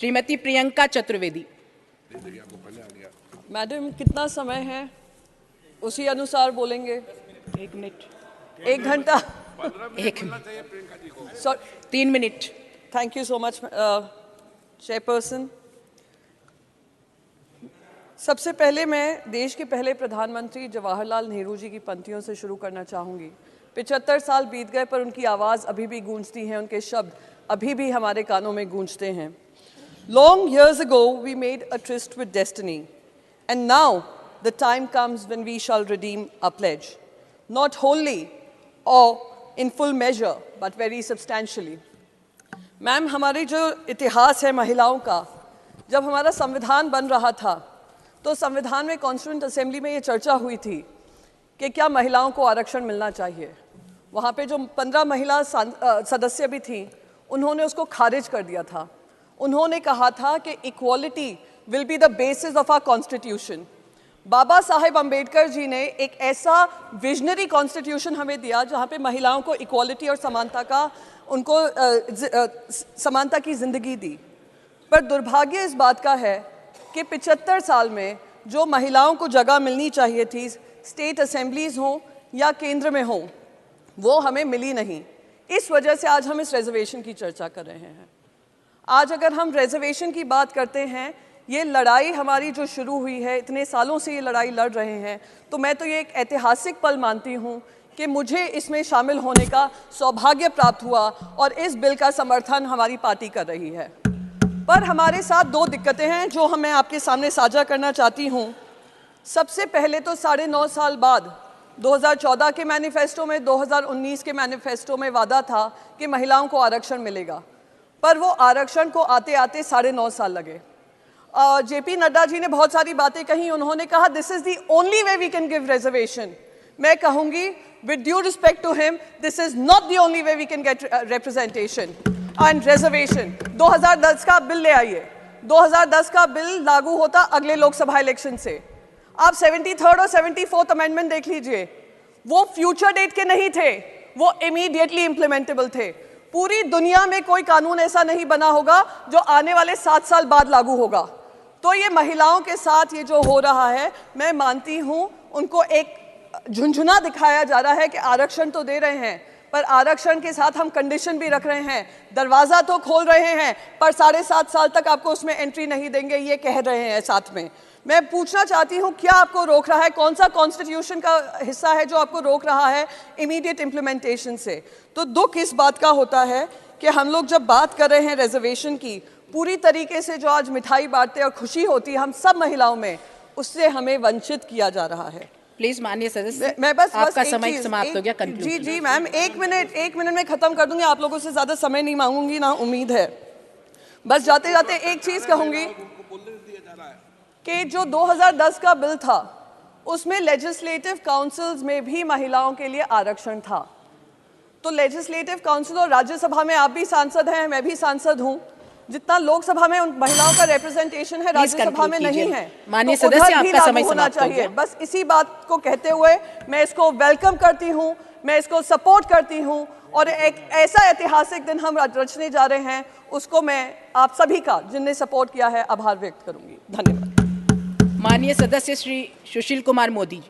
Shrimati Priyanka Chaturvedi. Madam कितना समय है उसी अनुसार बोलेंगे। 1 मिनट। 1 घंटा। 1 minute. 3 minute. Thank you so much chairperson. सबसे पहले मैं देश के पहले प्रधानमंत्री जवाहरलाल नेहरू जी की पंक्तियों से शुरू करना चाहूँगी। 75 साल बीत गए पर उनकी आवाज़ अभी भी गूंजती है, उनके शब्द अभी भी हमारे कानों में गूंजते हैं। Long years ago we made a tryst with destiny, and now the time comes when we shall redeem our pledge, not wholly or in full measure but very substantially. Ma'am, हमारी जो इतिहास है महिलाओं का, जब हमारा संविधान बन रहा था तो संविधान में कॉन्स्टिट्यूएंट असेंबली में ये चर्चा हुई थी कि क्या महिलाओं को आरक्षण मिलना चाहिए। वहाँ पे जो 15 महिला सदस्य भी थी, उन्होंने उसको खारिज कर दिया था। उन्होंने कहा था कि equality will be the basis of our constitution. Baba Saheb Ambedkar ji ने एक ऐसा विजनरी कॉन्स्टिट्यूशन हमें दिया जहाँ पे महिलाओं को इक्वालिटी और समानता का समानता की ज़िंदगी दी। पर दुर्भाग्य इस बात का है कि 75 साल में जो महिलाओं को जगह मिलनी चाहिए थी, स्टेट असेंबलीज हों या केंद्र में हों, वो हमें मिली नहीं। इस वजह से आज हम इस रिजर्वेशन की चर्चा कर रहे हैं। आज अगर हम रिजर्वेशन की बात करते हैं, ये लड़ाई हमारी जो शुरू हुई है, इतने सालों से ये लड़ाई लड़ रहे हैं, तो मैं तो ये एक ऐतिहासिक पल मानती हूँ कि मुझे इसमें शामिल होने का सौभाग्य प्राप्त हुआ और इस बिल का समर्थन हमारी पार्टी कर रही है। पर हमारे साथ 2 दिक्कतें हैं जो मैं आपके सामने साझा करना चाहती हूँ। सबसे पहले तो 9.5 साल बाद 2014 के मैनिफेस्टो में, 2019 के मैनिफेस्टो में वादा था कि महिलाओं को आरक्षण मिलेगा, पर वो आरक्षण को आते आते 9.5 साल लगे। जेपी नड्डा जी ने बहुत सारी बातें कही। उन्होंने कहा this is the only way we can give reservation. मैं कहूँगी with due respect to him, this is not the only way we can get representation and reservation. 2010 का बिल ले आइए। 2010 का बिल लागू होता अगले लोकसभा इलेक्शन से। आप 73rd और 74th अमेंडमेंट देख लीजिए, वो फ्यूचर डेट के नहीं थे, वो इमीडिएटली इम्प्लीमेंटेबल थे। पूरी दुनिया में कोई कानून ऐसा नहीं बना होगा जो आने वाले 7 साल बाद लागू होगा। तो ये महिलाओं के साथ ये जो हो रहा है, मैं मानती हूँ उनको एक झुंझुना दिखाया जा रहा है कि आरक्षण तो दे रहे हैं, पर आरक्षण के साथ हम कंडीशन भी रख रहे हैं। दरवाज़ा तो खोल रहे हैं पर 7.5 साल तक आपको उसमें एंट्री नहीं देंगे, ये कह रहे हैं साथ में। मैं पूछना चाहती हूँ, क्या आपको रोक रहा है? कौन सा कॉन्स्टिट्यूशन का हिस्सा है जो आपको रोक रहा है इमीडिएट इम्प्लीमेंटेशन से? तो दुख इस बात का होता है कि हम लोग जब बात कर रहे हैं रिजर्वेशन की, पूरी तरीके से जो आज मिठाई बांटते और खुशी होती है हम सब महिलाओं में, उससे हमें वंचित किया जा रहा है। प्लीज माननीय सदस्य, मैं बस आपका समय समाप्त हो गया। जी मैम, 1 मिनट में खत्म कर दूंगी। आप लोगों से ज्यादा समय नहीं मांगूंगी, ना उम्मीद है। बस जाते जाते एक चीज कहूंगी कि जो 2010 का बिल था उसमें लेजिस्लेटिव काउंसिल्स में भी महिलाओं के लिए आरक्षण था। तो लेजिस्लेटिव काउंसिल और राज्यसभा में आप भी सांसद हैं, मैं भी सांसद हूं। जितना लोकसभा में उन महिलाओं का रिप्रेजेंटेशन है, राज्यसभा में नहीं है। माननीय सदस्य, आपका समय होना समाप्त हो चाहिए। गया। बस इसी बात को कहते हुए मैं इसको वेलकम करती हूँ, मैं इसको सपोर्ट करती हूँ और एक ऐसा ऐतिहासिक दिन हम रचने जा रहे हैं, उसको मैं आप सभी का, जिनने सपोर्ट किया है, आभार व्यक्त करूंगी। धन्यवाद। माननीय सदस्य श्री सुशील कुमार मोदी।